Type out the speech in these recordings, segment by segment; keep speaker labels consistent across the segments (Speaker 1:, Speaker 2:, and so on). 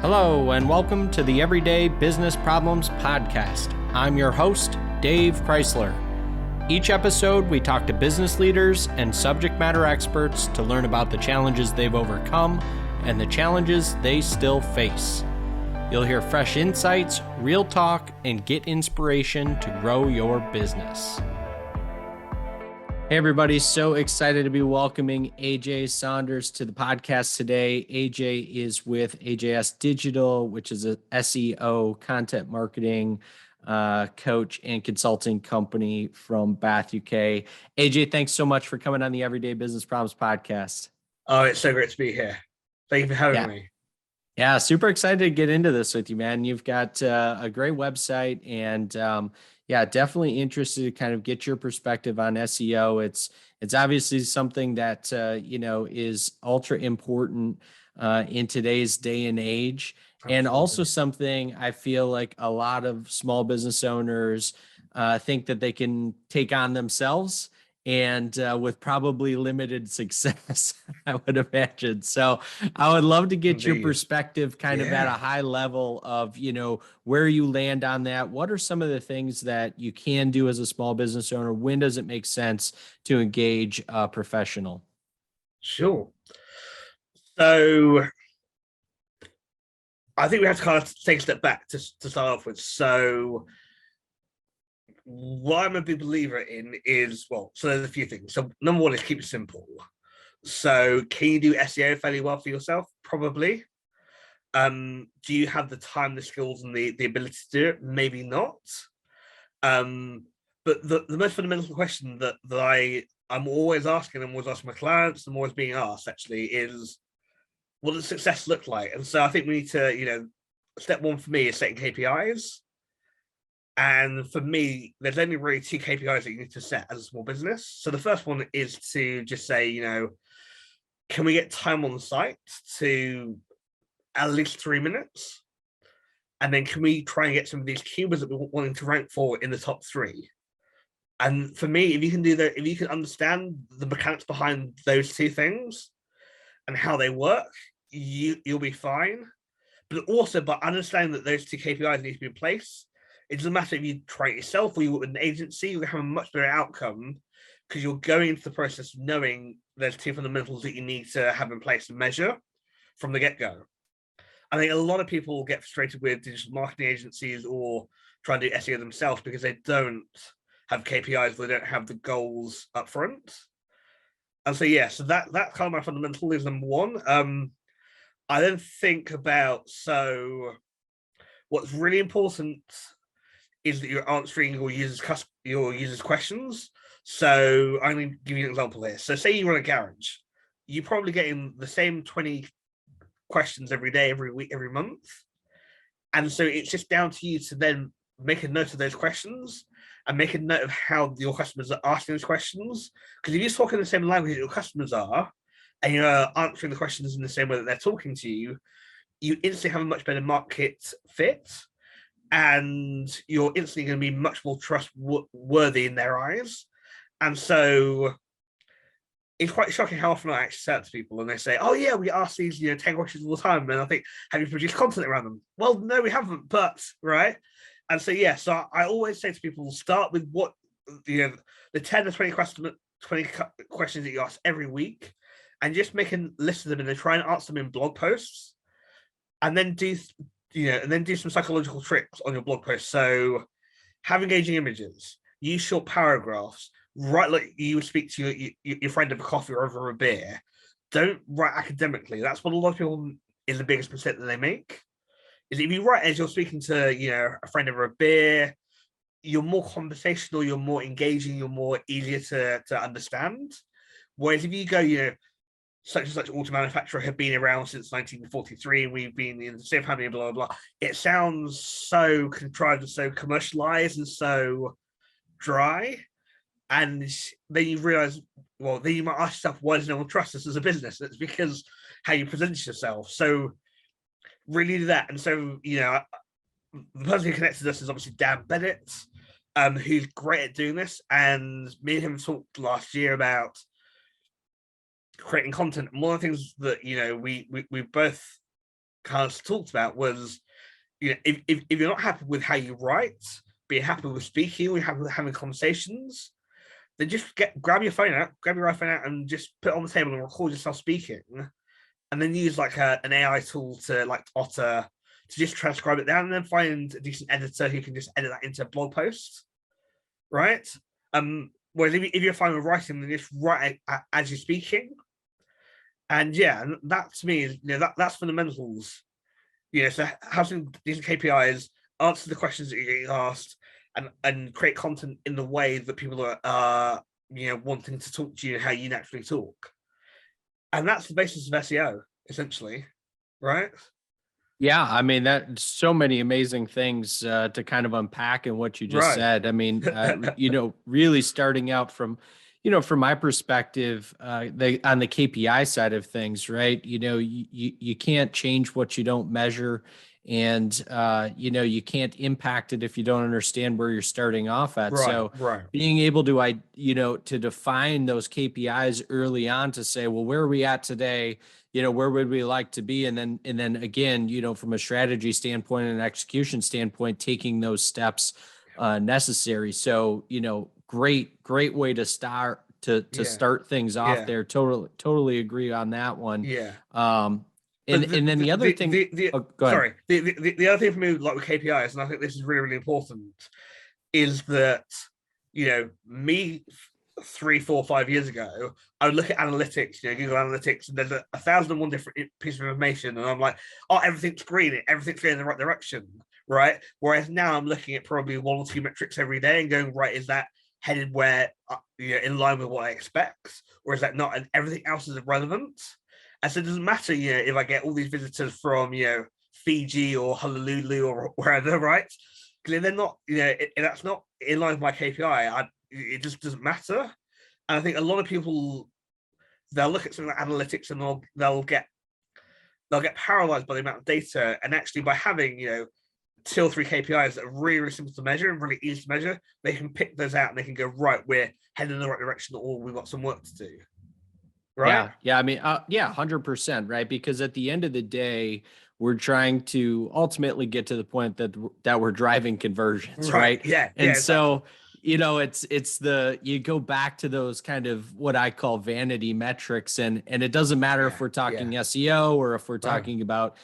Speaker 1: Hello, and welcome to the Everyday Business Problems Podcast. I'm your host, Dave Chrysler. Each episode, we talk to business leaders and subject matter experts to learn about the challenges they've overcome and the challenges they still face. You'll hear fresh insights, real talk, and get inspiration to grow your business. Hey everybody, so excited to be welcoming AJ Saunders to the podcast today. AJ is with AJS Digital, which is a SEO content marketing coach and consulting company from Bath, UK. AJ, thanks so much for coming on the Everyday Business Problems podcast.
Speaker 2: Oh, it's so great to be here. Thank you for having me.
Speaker 1: Yeah, super excited to get into this with you, man. You've got a great website and definitely interested to kind of get your perspective on SEO. It's obviously something that, is ultra important in today's day and age. Absolutely. And also something I feel like a lot of small business owners think that they can take on themselves and with probably limited success, I would imagine. So I would love to get your perspective kind of at a high level of, where you land on that. What are some of the things that you can do as a small business owner? When does it make sense to engage a professional?
Speaker 2: Sure. So I think we have to kind of take a step back to start off with. So what I'm a big believer in is, so there's a few things. So number one is keep it simple. So can you do SEO fairly well for yourself? Probably. Do you have the time, the skills, and the ability to do it? Maybe not. But the most fundamental question that I'm always asking, I'm always asking my clients, I'm always being asked actually is, what does success look like? And so I think we need to, step one for me is setting KPIs. And for me, there's only really two KPIs that you need to set as a small business. So the first one is to just say, can we get time on the site to at least 3 minutes? And then can we try and get some of these keywords that we're wanting to rank for in the top 3? And for me, if you can do that, if you can understand the mechanics behind those two things and how they work, you'll be fine. But also by understanding that those two KPIs need to be in place, it doesn't matter if you try it yourself or you work with an agency, you'll have a much better outcome because you're going into the process knowing there's two fundamentals that you need to have in place to measure from the get-go. I think a lot of people get frustrated with digital marketing agencies or try and do SEO themselves because they don't have KPIs, they don't have the goals up front. And so, so that's kind of my fundamental is number one. I then think about, so what's really important is that you're answering your users' questions. So I'm going to give you an example here. So say you run a garage, you're probably getting the same 20 questions every day, every week, every month. And so it's just down to you to then make a note of those questions and make a note of how your customers are asking those questions. Because if you're talking the same language that your customers are, and you're answering the questions in the same way that they're talking to you, you instantly have a much better market fit. And you're instantly going to be much more trustworthy in their eyes. And so it's quite shocking how often I actually say that to people and they say, oh yeah, we ask these 10 questions all the time. And I think, have you produced content around them? Well, no, we haven't, but right. And so, so I always say to people, start with what, the 10 to 20 questions that you ask every week and just make a list of them and then try and answer them in blog posts and then do some psychological tricks on your blog post. So have engaging images, use short paragraphs, write like you would speak to your friend over coffee or over a beer. Don't write academically. That's what a lot of people is the biggest mistake that they make. Is if you write as you're speaking to, a friend over a beer, you're more conversational, you're more engaging, you're more easier to understand. Whereas if you go, such and such auto manufacturer have been around since 1943 and we've been in the same family, blah, blah, blah. It sounds so contrived and so commercialized and so dry. And then you realize, then you might ask yourself, why does no one trust us as a business? It's because how you present yourself. So really do that. And so, the person who connected us is obviously Dan Bennett, who's great at doing this. And me and him talked last year about creating content. And one of the things that we both kind of talked about was, if you're not happy with how you write, be happy with speaking, or you're happy with having conversations, then just grab your iPhone out, and just put it on the table and record yourself speaking, and then use like an AI tool to like Otter to just transcribe it down, and then find a decent editor who can just edit that into a blog post, right? Whereas if you're fine with writing, then just write as you're speaking. And yeah, that to me is, that's fundamentals. So have some decent KPIs, answer the questions that you're getting asked, and create content in the way that people are wanting to talk to you, how you naturally talk. And that's the basis of SEO, essentially, right?
Speaker 1: Yeah, I mean, that's so many amazing things to kind of unpack in what you just said. I mean, really starting out from, from my perspective, on the KPI side of things, right? You can't change what you don't measure, and you can't impact it if you don't understand where you're starting off at. So being able to to define those KPIs early on, to say, well, where are we at today? Where would we like to be? And then again, from a strategy standpoint and an execution standpoint, taking those steps necessary. So, great way to start start things off there. Totally agree on that one.
Speaker 2: Yeah.
Speaker 1: And then the other thing, go ahead.
Speaker 2: Sorry, the other thing for me, like with KPIs, and I think this is really, really important, is that, me 3, 4, 5 years ago, I would look at analytics, Google Analytics, and there's 1,001 different pieces of information, and I'm like, oh, everything's green, everything's going in the right direction, right? Whereas now I'm looking at probably 1 or 2 metrics every day and going, right, is that headed where, in line with what I expect, or is that not? And everything else is irrelevant. And so it doesn't matter, if I get all these visitors from, Fiji or Honolulu or wherever, right? Because they're not, that's not in line with my KPI. It just doesn't matter. And I think a lot of people, they'll look at something like analytics and they'll get paralyzed by the amount of data. And actually, by having 2 or 3 KPIs that are really, really simple to measure and really easy to measure, they can pick those out and they can go, right, we're heading in the right direction, or we've got some work to do. Right?
Speaker 1: Yeah. I mean, 100%, right? Because at the end of the day, we're trying to ultimately get to the point that we're driving conversions, right?
Speaker 2: Yeah.
Speaker 1: And so, you go back to those kind of what I call vanity metrics, and it doesn't matter if we're talking SEO or if we're talking about,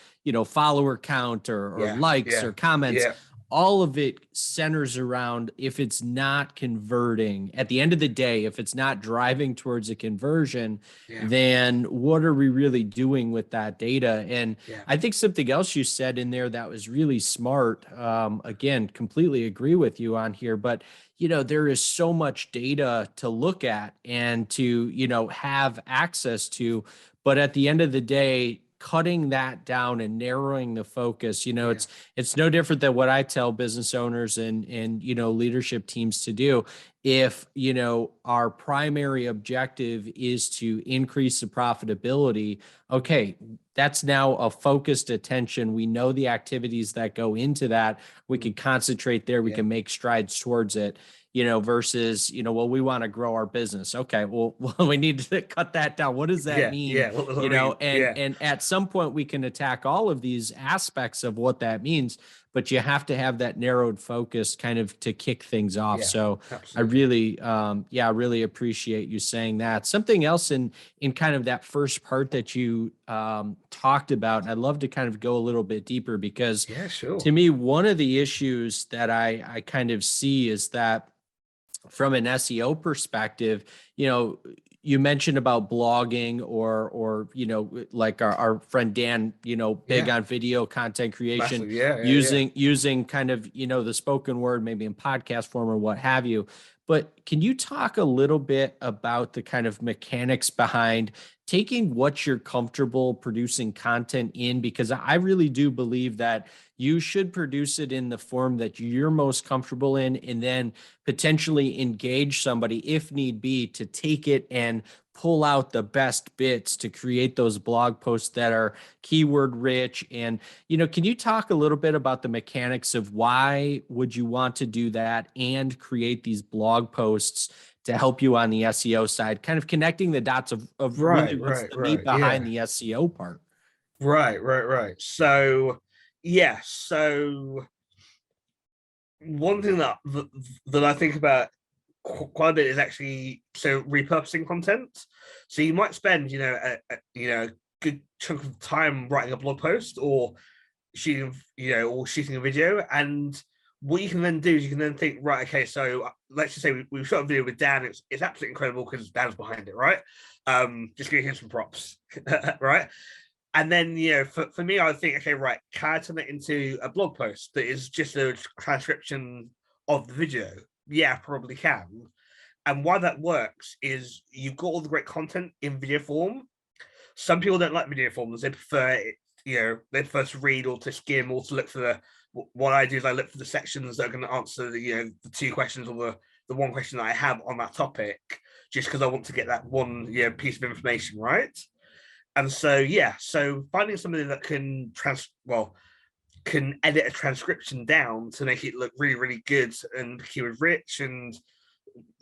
Speaker 1: follower count or likes or comments. All of it centers around, if it's not converting at the end of the day, if it's not driving towards a conversion, then what are we really doing with that data? And I think something else you said in there that was really smart, again, completely agree with you on here, but there is so much data to look at and to, have access to, but at the end of the day, cutting that down and narrowing the focus, it's no different than what I tell business owners and leadership teams to do. If, our primary objective is to increase the profitability, okay, that's now a focused attention. We know the activities that go into that. We can concentrate there. We can make strides towards it. Versus, well, we want to grow our business. Okay, well, we need to cut that down. What does that mean? And at some point we can attack all of these aspects of what that means, but you have to have that narrowed focus kind of to kick things off. So absolutely. I really appreciate you saying that. Something else in kind of that first part that you talked about, and I'd love to kind of go a little bit deeper, because to me, one of the issues that I kind of see is that from an SEO perspective, you mentioned about blogging or like our friend Dan, big on video content creation, using kind of, the spoken word, maybe in podcast form or what have you. But can you talk a little bit about the kind of mechanics behind taking what you're comfortable producing content in? Because I really do believe that you should produce it in the form that you're most comfortable in, and then potentially engage somebody, if need be, to take it and pull out the best bits to create those blog posts that are keyword rich. And, can you talk a little bit about the mechanics of why would you want to do that and create these blog posts to help you on the SEO side, kind of connecting the dots of really what's the meat behind the SEO part?
Speaker 2: Right. So yeah, so one thing that I think about quite a bit is actually so repurposing content. So you might spend, a good chunk of time writing a blog post or shooting, or shooting a video. And what you can then do is you can then think, right, okay, so let's just say we shot a video with Dan. It's absolutely incredible because Dan's behind it, right? Just giving him some props, right? And then, for me, I would think, okay, right, can I turn it into a blog post that is just a transcription of the video? Yeah, probably can. And why that works is you've got all the great content in video form. Some people don't like video forms; they prefer it, they prefer to read or to skim or to look for the. What I do is I look for the sections that are going to answer the two questions or the one question that I have on that topic, just because I want to get that one piece of information right. And so yeah, so finding somebody that can edit a transcription down to make it look really, really good and keyword rich and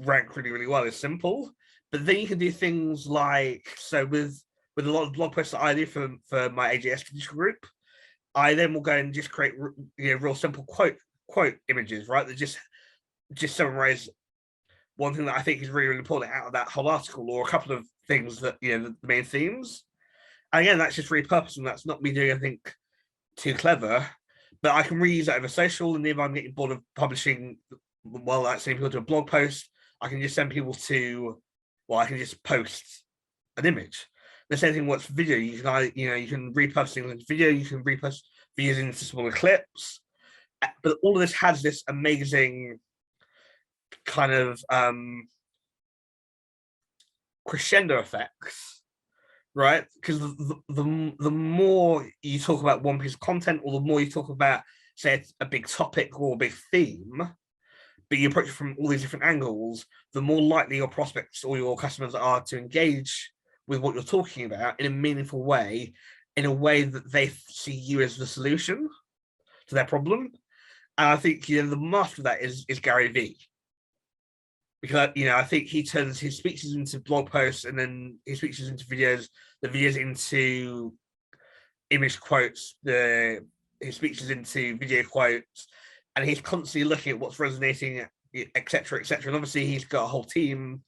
Speaker 2: rank really, really well is simple. But then you can do things like, so with a lot of blog posts that I do for my AJS Digital Group, I then will go and just create real simple quote images, right? That just summarize one thing that I think is really, really important out of that whole article, or a couple of things that the main themes. And again, that's just repurposing. That's not me doing anything too clever, but I can reuse that over social. And if I'm getting bored of publishing, like sending people to a blog post, I can just send people to, I can just post an image. The same thing works for video. You can repurpose things into video. You can repurpose videos into smaller clips. But all of this has this amazing kind of crescendo effects, right? Because the more you talk about one piece of content, or the more you talk about, say, a big topic or a big theme, but you approach it from all these different angles, the more likely your prospects or your customers are to engage with what you're talking about in a meaningful way, in a way that they see you as the solution to their problem. And I think the master of that is Gary Vee. Because I think he turns his speeches into blog posts, and then his speeches into videos, the videos into image quotes, his speeches into video quotes, and he's constantly looking at what's resonating, etc., etc. And obviously, he's got a whole team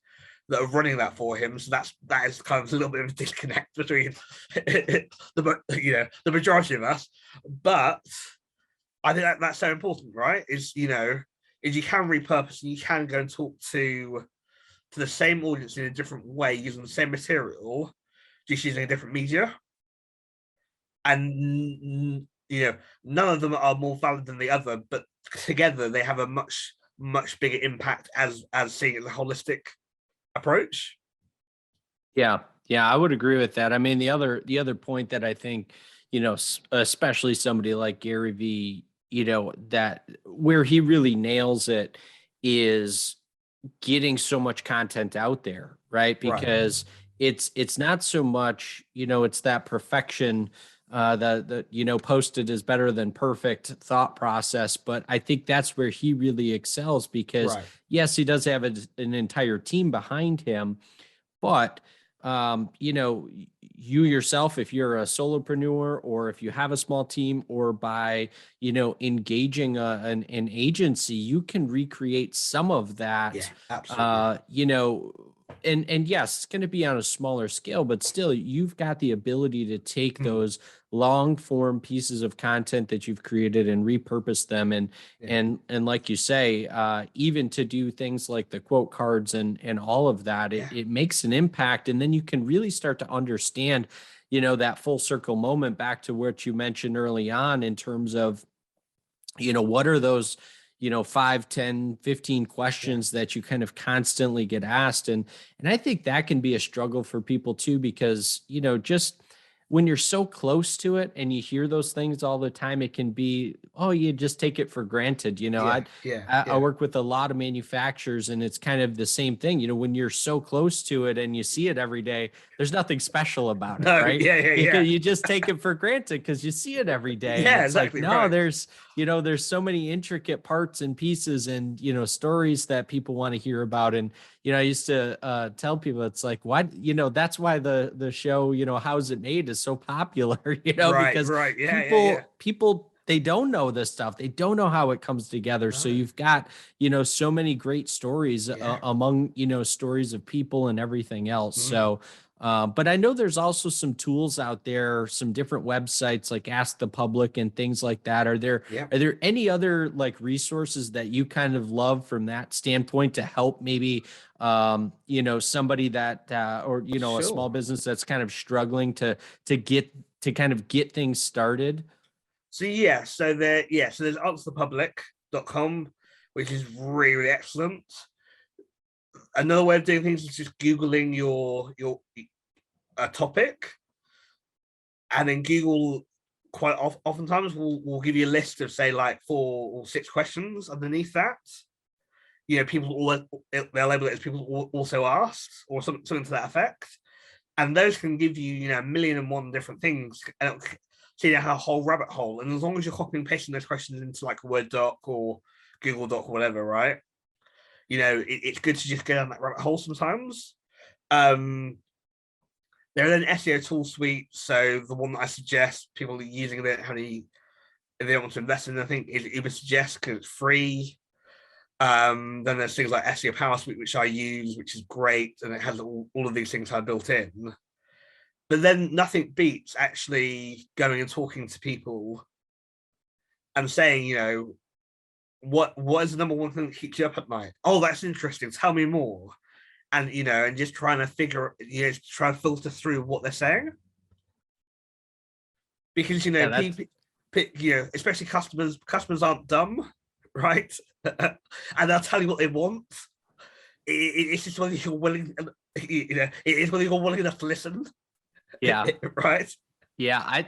Speaker 2: that are running that for him. So that is kind of a little bit of a disconnect between the majority of us. But I think that's so important, right? Is you can repurpose and you can go and talk to the same audience in a different way using the same material, just using a different media. And none of them are more valid than the other, but together they have a much, much bigger impact as seeing it as a holistic approach.
Speaker 1: Yeah, I would agree with that. I mean, the other point that I think, especially somebody like Gary Vee, that where he really nails it is getting so much content out there, right? Because it's not so much, it's that perfection, that posted is better than perfect thought process. But I think that's where he really excels, because yes, he does have an entire team behind him, but you yourself, if you're a solopreneur or if you have a small team, or by engaging an agency, you can recreate some of that.
Speaker 2: Yeah, absolutely.
Speaker 1: And yes, it's going to be on a smaller scale, but still you've got the ability to take those long form pieces of content that you've created and repurpose them. And like you say, even to do things like the quote cards and all of that, it makes an impact. And then you can really start to understand, that full circle moment back to what you mentioned early on in terms of, what are those 5, 10, 15 questions that you kind of constantly get asked. And I think that can be a struggle for people too, because, just when you're so close to it and you hear those things all the time, it can be, oh, you just take it for granted. I work with a lot of manufacturers, and it's kind of the same thing. When you're so close to it and you see it every day, there's nothing special about it, right? You just take it for granted because you see it every day.
Speaker 2: Yeah,
Speaker 1: and it's
Speaker 2: exactly.
Speaker 1: Like, no, there's so many intricate parts and pieces and, stories that people want to hear about. And, I used to tell people, it's like, why, that's why the show, How's It Made is is so popular,
Speaker 2: Right,
Speaker 1: because
Speaker 2: right. Yeah, yeah, yeah.
Speaker 1: people they don't know this stuff. They don't know how it comes together. So
Speaker 2: No.
Speaker 1: you've got, so many great stories
Speaker 2: Yeah.
Speaker 1: among, stories of people and everything else.
Speaker 2: Mm.
Speaker 1: So but I know there's also some tools out there, some different websites like Ask the Public and things like that.
Speaker 2: Yeah.
Speaker 1: Are there any other like resources that you kind of love from that standpoint to help maybe somebody that or a small
Speaker 2: Sure.
Speaker 1: business that's kind of struggling to kind of get things started?
Speaker 2: So yeah, so there's answerthepublic.com, which is really, really excellent. Another way of doing things is just Googling your a topic, and then Google oftentimes will give you a list of say like 4 or 6 questions underneath that. People they'll label it as people also asked or something to that effect, and those can give you a million and one different things. And so you have a whole rabbit hole, and as long as you're copying and pasting those questions into like a Word doc or Google Doc or whatever, right? It's good to just go down that rabbit hole sometimes. There are then SEO tool suite. So the one that I suggest people using it, if they don't want to invest in, I think is Ubersuggest because it's free. Then there's things like SEO Power Suite, which I use, which is great, and it has all of these things I built in. But then nothing beats actually going and talking to people and saying, what is the number one thing that keeps you up at night? Oh, that's interesting. Tell me more. And just trying to try and filter through what they're saying. Because
Speaker 1: Yeah,
Speaker 2: people, especially customers aren't dumb, right? And they'll tell you what they want. It's just whether you're willing, it is whether you're willing enough to listen.
Speaker 1: yeah.
Speaker 2: Right.
Speaker 1: Yeah, I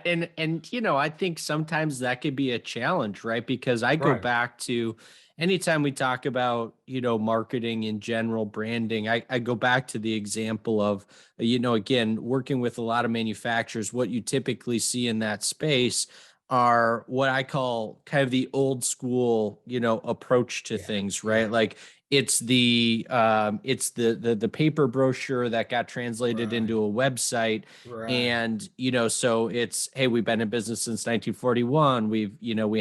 Speaker 1: think sometimes that could be a challenge, right? Because I go
Speaker 2: Right.
Speaker 1: back to anytime we talk about, marketing in general, branding, I go back to the example of, again, working with a lot of manufacturers. What you typically see in that space are what I call kind of the old school, approach to things, right?
Speaker 2: Yeah.
Speaker 1: Like it's the paper brochure that got translated
Speaker 2: Right.
Speaker 1: into a website.
Speaker 2: Right.
Speaker 1: And, so it's, hey, we've been in business since 1941. We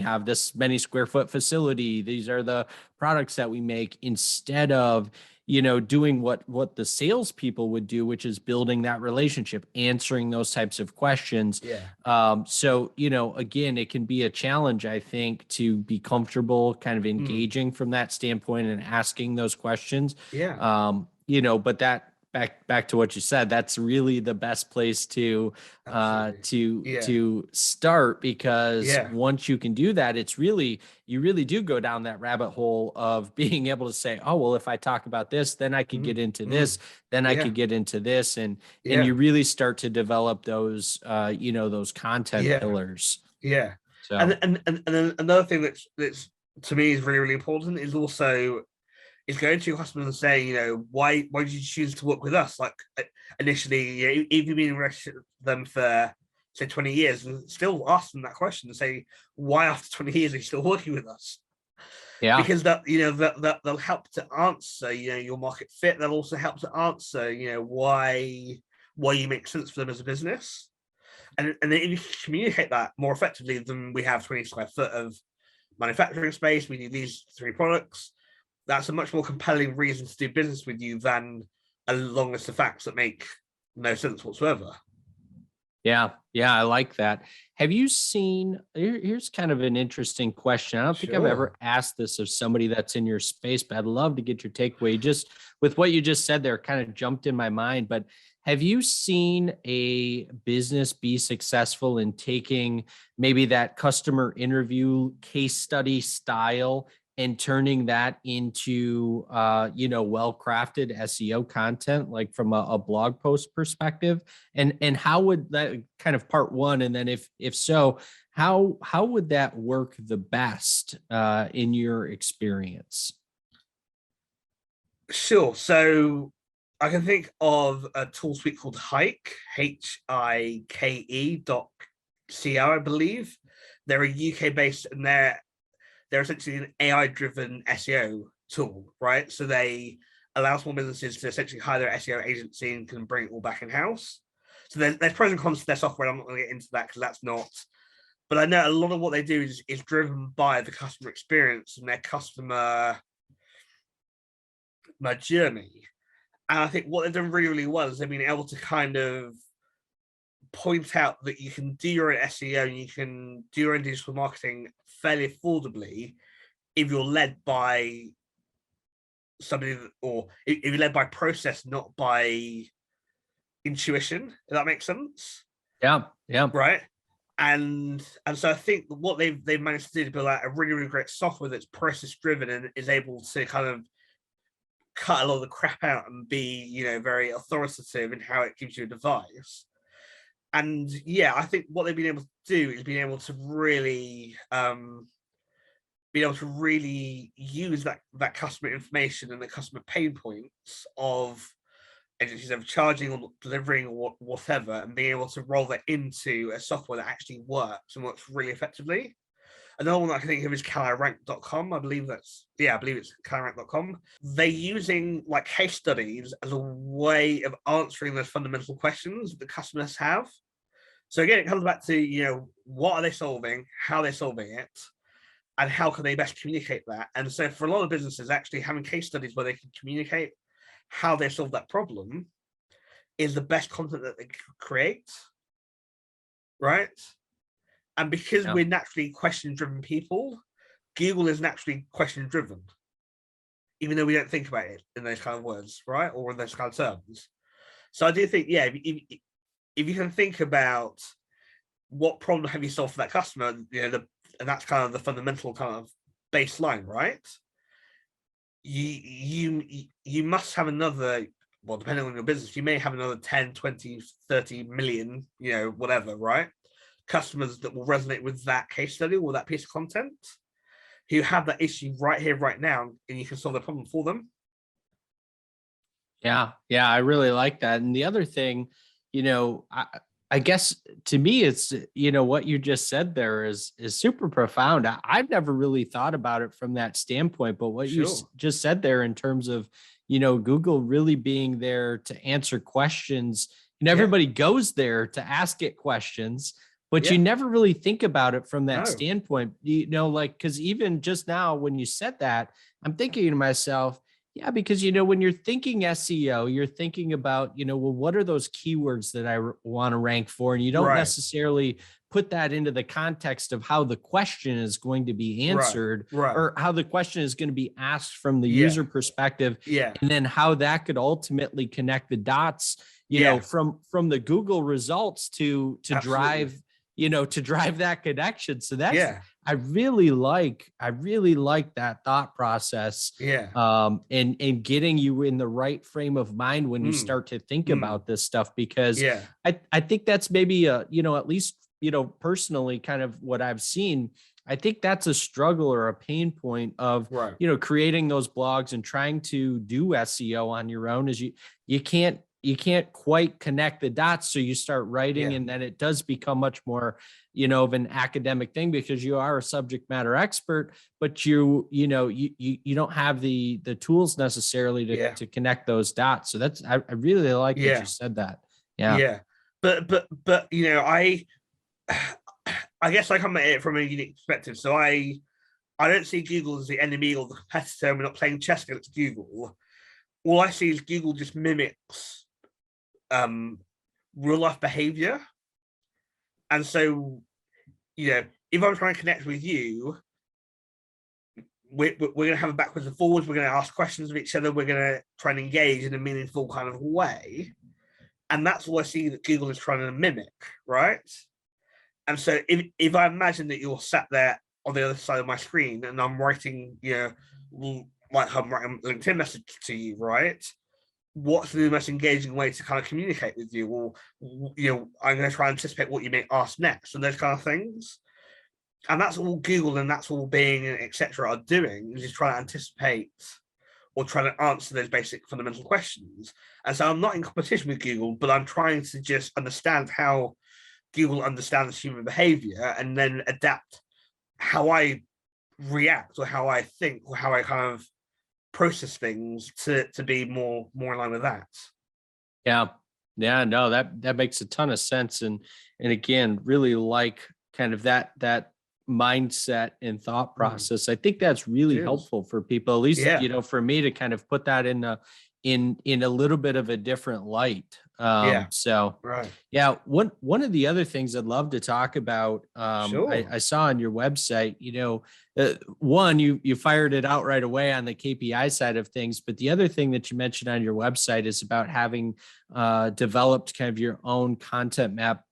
Speaker 1: have this many square foot facility. These are the products that we make, instead of, doing what the salespeople would do, which is building that relationship, answering those types of questions.
Speaker 2: Yeah.
Speaker 1: So, again, it can be a challenge, I think, to be comfortable kind of engaging from that standpoint and asking those questions.
Speaker 2: Yeah.
Speaker 1: But that back to what you said, that's really the best place to
Speaker 2: Absolutely. Yeah.
Speaker 1: start, because
Speaker 2: Yeah.
Speaker 1: once you can do that, you really do go down that rabbit hole of being able to say, oh, well, if I talk about this, then I could get into this, then I
Speaker 2: Yeah.
Speaker 1: could get into this. And
Speaker 2: Yeah.
Speaker 1: you really start to develop those those content
Speaker 2: Yeah.
Speaker 1: pillars.
Speaker 2: Yeah.
Speaker 1: So
Speaker 2: And then another thing that's to me is really, really important is also is going to your customers and saying, why did you choose to work with us? Like initially, if you've been in a relationship with them for say 20 years, and still ask them that question and say, why after 20 years are you still working with us?
Speaker 1: yeah.
Speaker 2: Because that they'll help to answer, your market fit. They'll also help to answer, why you make sense for them as a business. And then if you communicate that more effectively than we have 20 square foot of manufacturing space, we need these 3 products. That's a much more compelling reason to do business with you than a long list of facts that make no sense whatsoever.
Speaker 1: Yeah, I like that. Have you seen, here's kind of an interesting question. I don't think I've
Speaker 2: Sure.
Speaker 1: ever asked this of somebody that's in your space, but I'd love to get your takeaway. Just with what you just said there, kind of jumped in my mind. But have you seen a business be successful in taking maybe that customer interview case study style and turning that into well-crafted SEO content, like from a blog post perspective? And how would that, kind of part one, and then if so, how would that work the best in your experience?
Speaker 2: Sure. So I can think of a tool suite called Hike, HIKE.co, I believe. They're a UK based, and they're essentially an AI-driven SEO tool, right? So they allow small businesses to essentially hire their SEO agency and can bring it all back in-house. So there's pros and cons to their software. I'm not going to get into that because that's not. But I know a lot of what they do is driven by the customer experience and their customer journey. And I think what they've done really, really well is they've been able to kind of point out that you can do your own SEO and you can do your own digital marketing fairly affordably if you're led by somebody or if you're led by process, not by intuition. If that makes sense.
Speaker 1: Yeah.
Speaker 2: Right. And so I think what they've managed to do to build out a really, really great software that's process driven and is able to kind of cut a lot of the crap out and be, very authoritative in how it gives you advice. And yeah, I think what they've been able to do is being able to really use that customer information and the customer pain points of agencies of charging or delivering or whatever, and being able to roll that into a software that actually works and works really effectively. Another one that I can think of is CanIRank.com. I believe it's CanIRank.com. They're using like case studies as a way of answering those fundamental questions that the customers have. So again, it comes back to, what are they solving, how they're solving it, and how can they best communicate that. And so for a lot of businesses, actually having case studies where they can communicate how they solve that problem is the best content that they can create, right? And because we're naturally question-driven people, Google is naturally question-driven, even though we don't think about it in those kind of words, right? Or in those kind of terms. So I do think, yeah, if you can think about what problem have you solved for that customer, and that's kind of the fundamental kind of baseline, right? You must have another, well, depending on your business, you may have another 10, 20, 30 million, whatever, right? Customers that will resonate with that case study or that piece of content, who have that issue right here, right now, and you can solve the problem for them.
Speaker 1: Yeah, I really like that. And the other thing, I guess to me, it's, what you just said there is super profound. I've never really thought about it from that standpoint, but what you just said there in terms of, Google really being there to answer questions, everybody goes there to ask it questions, but you never really think about it from that standpoint, because even just now when you said that, I'm thinking to myself, yeah, because, when you're thinking SEO, you're thinking about, well, what are those keywords that I want to rank for? And you don't necessarily put that into the context of how the question is going to be answered, or how the question is going to be asked from the user perspective. And then how that could ultimately connect the dots, from the Google results to drive, to drive that connection. So that's, I really like that thought process. And getting you in the right frame of mind when you start to think about this stuff, because I think that's maybe at least, personally kind of what I've seen. I think that's a struggle or a pain point of, creating those blogs and trying to do SEO on your own, is you can't quite connect the dots. So you start writing and then it does become much more, of an academic thing, because you are a subject matter expert, but you don't have the tools necessarily to connect those dots. So that's, I really like that you said that.
Speaker 2: But I guess I come at it from a unique perspective. So I don't see Google as the enemy or the competitor. We're not playing chess against Google. All I see is Google just mimics real life behavior. And so, if I'm trying to connect with you, we're going to have a backwards and forwards. We're going to ask questions of each other. We're going to try and engage in a meaningful kind of way. And that's what I see that Google is trying to mimic, right? And so if I imagine that you're sat there on the other side of my screen and I'm writing, like I'm writing a LinkedIn message to you, right? What's the most engaging way to kind of communicate with you? Or, I'm going to try and anticipate what you may ask next and those kind of things. And that's all Google and that's all Bing and etc. are doing, is just trying to anticipate or trying to answer those basic fundamental questions. And so I'm not in competition with Google, but I'm trying to just understand how Google understands human behavior and then adapt how I react or how I think or how I kind of process things to be more in line with that.
Speaker 1: Yeah, no, that makes a ton of sense. And again, really like kind of that mindset and thought
Speaker 2: Mm,
Speaker 1: process. I think that's really
Speaker 2: cheers.
Speaker 1: helpful for people, at least,
Speaker 2: Yeah,
Speaker 1: for me to kind of put that in a little bit of a different light.
Speaker 2: yeah,
Speaker 1: So
Speaker 2: right.
Speaker 1: yeah, one of the other things I'd love to talk about,
Speaker 2: Sure.
Speaker 1: I saw on your website, one, you fired it out right away on the KPI side of things, but the other thing that you mentioned on your website is about having developed kind of your own content map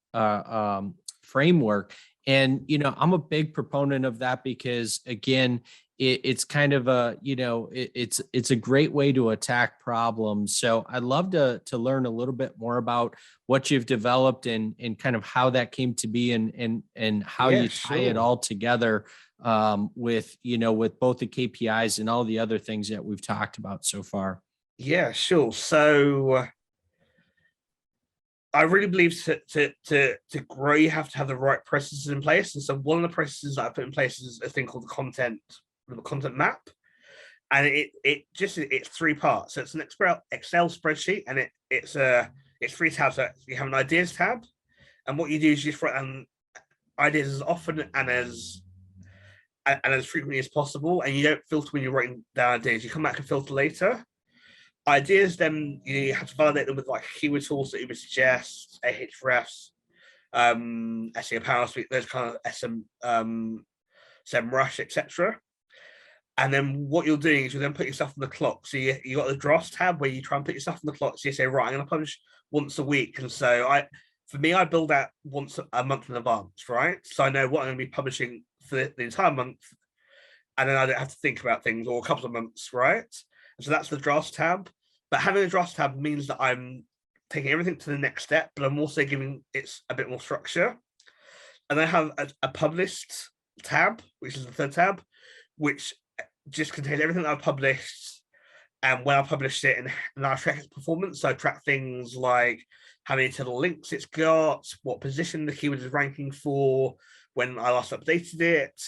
Speaker 1: framework. And I'm a big proponent of that because, again, it's kind of it's a great way to attack problems. So I'd love to learn a little bit more about what you've developed and kind of how that came to be, and how
Speaker 2: Yeah,
Speaker 1: you tie it
Speaker 2: sure.
Speaker 1: all together, with both the KPIs and all the other things that we've talked about so far.
Speaker 2: Yeah, sure. So I really believe to grow, you have to have the right processes in place. And so one of the processes that I put in place is a thing called the content map. And it's three parts. So it's an Excel spreadsheet, and it's three tabs. So you have an ideas tab, and what you do is you just write ideas as often and as frequently as possible, and you don't filter when you're writing down ideas. You come back and filter later. Ideas, then you have to validate them with like keyword tools that you would suggest, Ahrefs, SEO Power Suite, those kind of SEMrush, etc. And then what you're doing is you then put yourself on the clock. So you got the drafts tab where you try and put yourself on the clock. So you say, right, I'm going to publish once a week. And so for me, I build that once a month in advance, right? So I know what I'm going to be publishing for the entire month, and then I don't have to think about things, or a couple of months, right? And so that's the drafts tab. But having a drafts tab means that I'm taking everything to the next step, but I'm also giving it a bit more structure. And I have a published tab, which is the third tab, which just contains everything that I've published and when I published it, and I track its performance. So I track things like how many total links it's got, what position the keyword is ranking for, when I last updated it,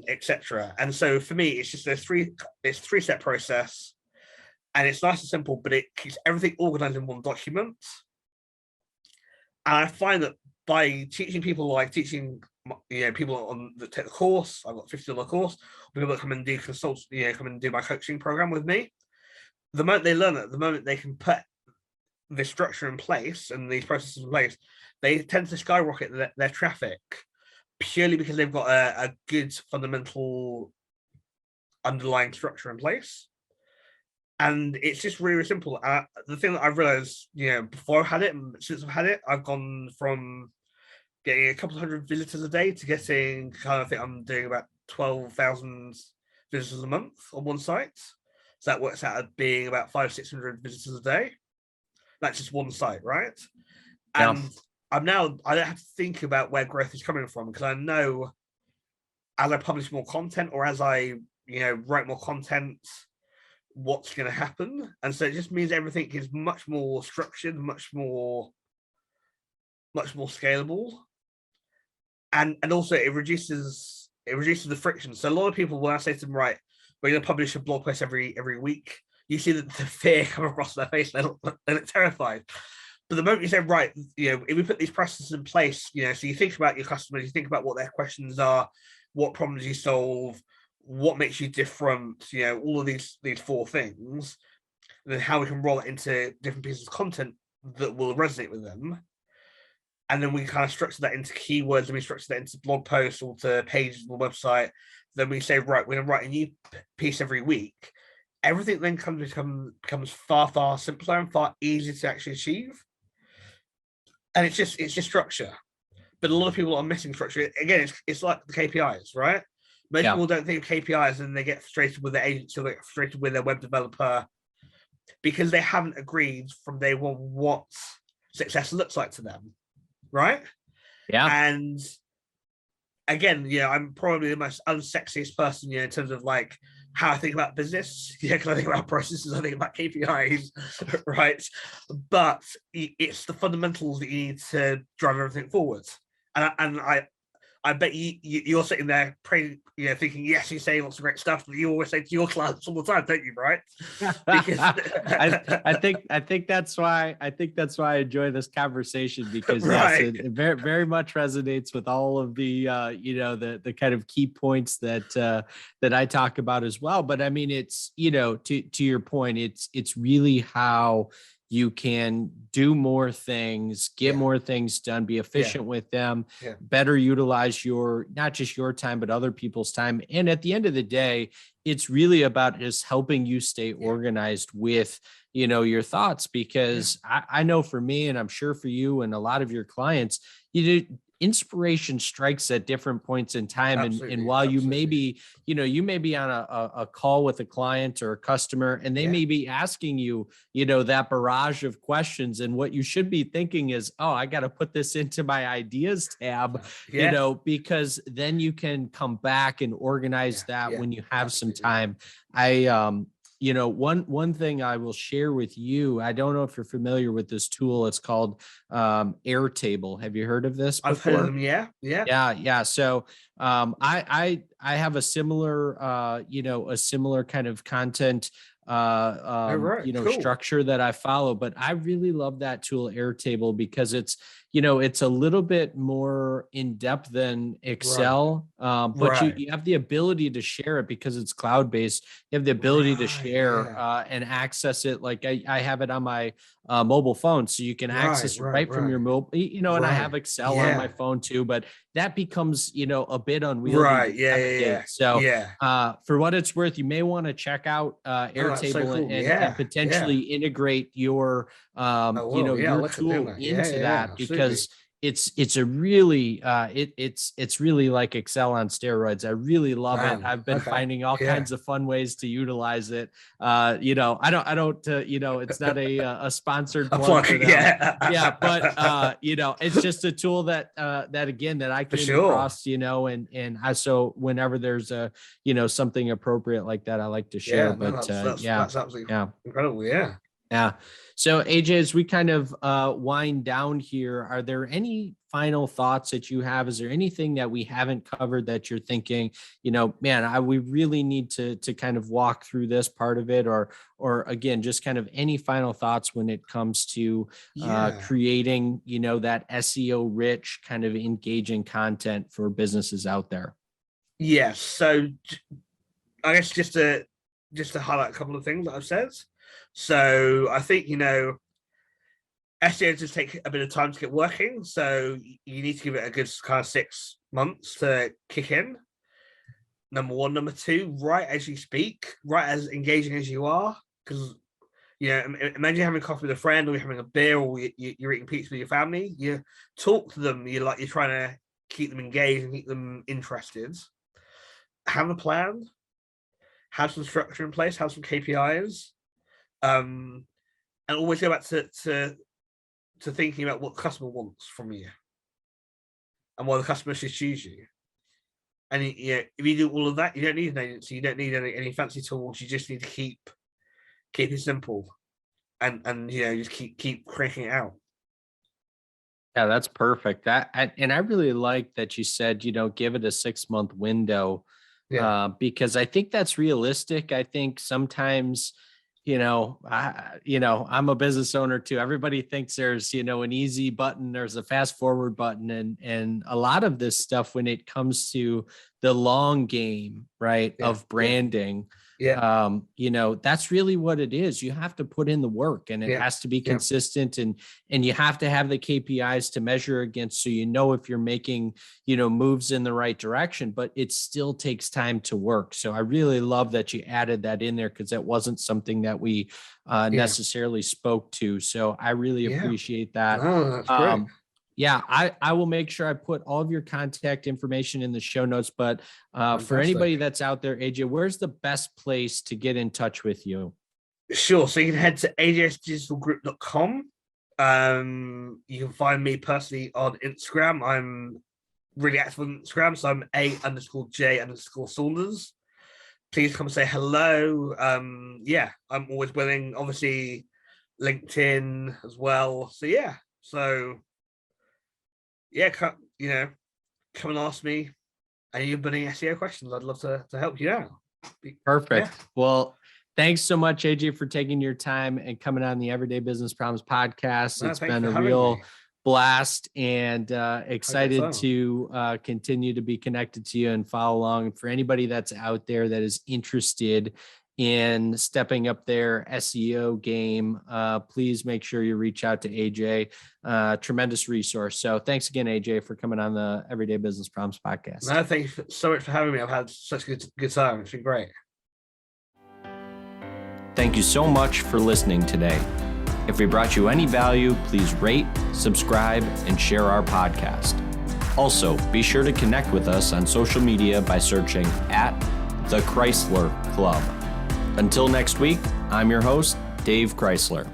Speaker 2: etc. And so for me, it's just it's three-step process, and it's nice and simple, but it keeps everything organized in one document. And I find that by teaching people, like teaching people on that take the course, I've got $50 course, people that come and do consult, come and do my coaching program with me. The moment they learn it, the moment they can put this structure in place and these processes in place, they tend to skyrocket their traffic, purely because they've got a good fundamental underlying structure in place. And it's just really, really simple. The thing that I've realized, before I've had it and since I've had it, I've gone from getting a couple of hundred visitors a day to getting I think I'm doing about 12,000 visitors a month on one site. So that works out at being about 500-600 visitors a day. That's just one site, right?
Speaker 1: Yeah.
Speaker 2: And I don't have to think about where growth is coming from, because I know as I publish more content, or as I write more content, what's going to happen. And so it just means everything is much more structured, much more scalable, and also it reduces the friction. So a lot of people, when I say to them, right, we're going to publish a blog post every week, you see that the fear come across their face. They look terrified. But the moment you say, right, if we put these processes in place, so you think about your customers, you think about what their questions are, what problems you solve, what makes you different, all of these four things, and then how we can roll it into different pieces of content that will resonate with them. And then we kind of structure that into keywords, and we structure that into blog posts or to pages on the website. Then we say, right, we're going to write a new piece every week. Everything then becomes far, far simpler and far easier to actually achieve. And it's just structure. But a lot of people are missing structure. Again, it's like the KPIs, right? Most
Speaker 1: Yeah.
Speaker 2: people don't think of KPIs, and they get frustrated with their agency, or they get frustrated with their web developer, because they haven't agreed from day one what success looks like to them, right?
Speaker 1: Yeah.
Speaker 2: And again, I'm probably the most unsexiest person, in terms of like how I think about business. Because I think about processes, I think about KPIs, right? But it's the fundamentals that you need to drive everything forward. And I bet you're sitting there praying, thinking, yes, he's saying lots of great stuff that you always say to your clients all the time, don't you? Right? Because
Speaker 1: I think that's why I enjoy this conversation, because yes,
Speaker 2: right,
Speaker 1: it very, very much resonates with all of the the kind of key points that I talk about as well. But I mean, it's, to your point, it's really how you can do more things, get
Speaker 2: yeah,
Speaker 1: more things done, be
Speaker 2: yeah,
Speaker 1: efficient with them,
Speaker 2: yeah,
Speaker 1: better utilize not just your time, but other people's time. And at the end of the day, it's really about just helping you stay
Speaker 2: yeah,
Speaker 1: organized with, your thoughts,
Speaker 2: yeah,
Speaker 1: because I know for me, and I'm sure for you and a lot of your clients, inspiration strikes at different points in time. And
Speaker 2: absolutely,
Speaker 1: while
Speaker 2: absolutely,
Speaker 1: you may be on a call with a client or a customer, and they
Speaker 2: yeah,
Speaker 1: may be asking you, that barrage of questions. And what you should be thinking is, oh, I got to put this into my ideas tab,
Speaker 2: yeah,
Speaker 1: because then you can come back and organize
Speaker 2: yeah,
Speaker 1: that
Speaker 2: yeah,
Speaker 1: when you have some
Speaker 2: absolutely,
Speaker 1: time. One thing I will share with you, I don't know if you're familiar with this tool. It's called Airtable. Have you heard of this
Speaker 2: I've heard of
Speaker 1: before?
Speaker 2: them. Yeah, yeah,
Speaker 1: Yeah. So I have a similar a similar kind of content
Speaker 2: all right, cool,
Speaker 1: structure that I follow, but I really love that tool Airtable, because it's a little bit more in depth than
Speaker 2: right,
Speaker 1: Excel, but you
Speaker 2: right,
Speaker 1: you have the ability to share it because it's cloud based. You have the ability to
Speaker 2: right,
Speaker 1: share
Speaker 2: yeah,
Speaker 1: and access it. Like I have it on my mobile phone, so you can
Speaker 2: right,
Speaker 1: access it
Speaker 2: right,
Speaker 1: right from your
Speaker 2: right,
Speaker 1: mobile. And I have
Speaker 2: right,
Speaker 1: Excel on my
Speaker 2: yeah,
Speaker 1: phone too, but that becomes a bit unwieldy to
Speaker 2: right, yeah, yeah, yeah,
Speaker 1: navigate. So
Speaker 2: yeah.
Speaker 1: for what it's worth, you may want to check out
Speaker 2: Oh, that's so
Speaker 1: Airtable
Speaker 2: cool.
Speaker 1: and
Speaker 2: Yeah, yeah.
Speaker 1: potentially integrate
Speaker 2: Oh, well, yeah, I'll
Speaker 1: your
Speaker 2: look at doing
Speaker 1: tool
Speaker 2: that. Yeah,
Speaker 1: into
Speaker 2: yeah, yeah,
Speaker 1: that,
Speaker 2: absolutely.
Speaker 1: because it's a really it's really like Excel on steroids. I really love it.
Speaker 2: Man,
Speaker 1: I've been
Speaker 2: okay.
Speaker 1: finding all
Speaker 2: Yeah.
Speaker 1: kinds of fun ways to utilize it. I don't it's not a sponsored
Speaker 2: A
Speaker 1: plug
Speaker 2: plug,
Speaker 1: for them. Yeah, but
Speaker 2: yeah.
Speaker 1: it's just a tool that again that I
Speaker 2: For
Speaker 1: came
Speaker 2: sure.
Speaker 1: across, and I so whenever there's a something appropriate like that, I like to share.
Speaker 2: Yeah, no,
Speaker 1: But
Speaker 2: that's absolutely
Speaker 1: yeah.
Speaker 2: incredible. Yeah.
Speaker 1: Yeah. So AJ, as we kind of wind down here, are there any final thoughts that you have? Is there anything that we haven't covered that you're thinking, man, we really need to kind of walk through this part of it, or again, just kind of any final thoughts when it comes to
Speaker 2: Yeah.
Speaker 1: creating, that SEO rich kind of engaging content for businesses out there?
Speaker 2: Yes. So I guess just to highlight a couple of things that I've said. So I think SEO just take a bit of time to get working. So you need to give it a good kind of 6 months to kick in. Number one. Number two, write as you speak, write as engaging as you are. Because, imagine having coffee with a friend, or you're having a beer, or you're eating pizza with your family. You talk to them, you're trying to keep them engaged and keep them interested. Have a plan, have some structure in place, have some KPIs, and always go back to thinking about what the customer wants from you and why the customer should choose you. And if you do all of that, you don't need an agency. You don't need any fancy tools. You just need to keep it simple, and just keep cranking it out.
Speaker 1: Yeah, that's perfect. And I really like that you said, give it a 6-month window,
Speaker 2: Yeah,
Speaker 1: because I think that's realistic. I think sometimes, I'm a business owner too. Everybody thinks there's, an easy button, there's a fast forward button, and a lot of this stuff when it comes to the long game, right,
Speaker 2: yeah,
Speaker 1: of
Speaker 2: yeah,
Speaker 1: branding,
Speaker 2: yeah,
Speaker 1: that's really what it is. You have to put in the work, and it
Speaker 2: yeah,
Speaker 1: has to be
Speaker 2: yeah,
Speaker 1: consistent, and you have to have the KPIs to measure against, so if you're making moves in the right direction. But it still takes time to work. So I really love that you added that in there, because that wasn't something that we
Speaker 2: yeah,
Speaker 1: necessarily spoke to. So I really
Speaker 2: yeah.
Speaker 1: appreciate that.
Speaker 2: No, that's great.
Speaker 1: um, yeah, I will make sure I put all of your contact information in the show notes. But for
Speaker 2: Fantastic.
Speaker 1: anybody that's out there, AJ, where's the best place to get in touch with you?
Speaker 2: Sure. So you can head to AJSDigitalGroup.com. You can find me personally on Instagram. I'm really active on Instagram, so I'm A_J_Saunders. Please come say hello. Yeah, I'm always willing. Obviously, LinkedIn as well. So yeah. So yeah, come come and ask me any burning SEO questions. I'd love to help you out.
Speaker 1: Perfect. Yeah. Well, thanks so much, AJ, for taking your time and coming on the Everyday Business Problems podcast. It's been a real blast, and excited to continue to be connected to you and follow along. For anybody that's out there that is interested in stepping up their SEO game, please make sure you reach out to AJ. Tremendous resource. So thanks again, AJ, for coming on the Everyday Business Problems podcast.
Speaker 2: No, thank you so much for having me. I've had such a good time. It's been great.
Speaker 1: Thank you so much for listening today. If we brought you any value, please rate, subscribe, and share our podcast. Also, be sure to connect with us on social media by searching @The Chrysler Club. Until next week, I'm your host, Dave Chrysler.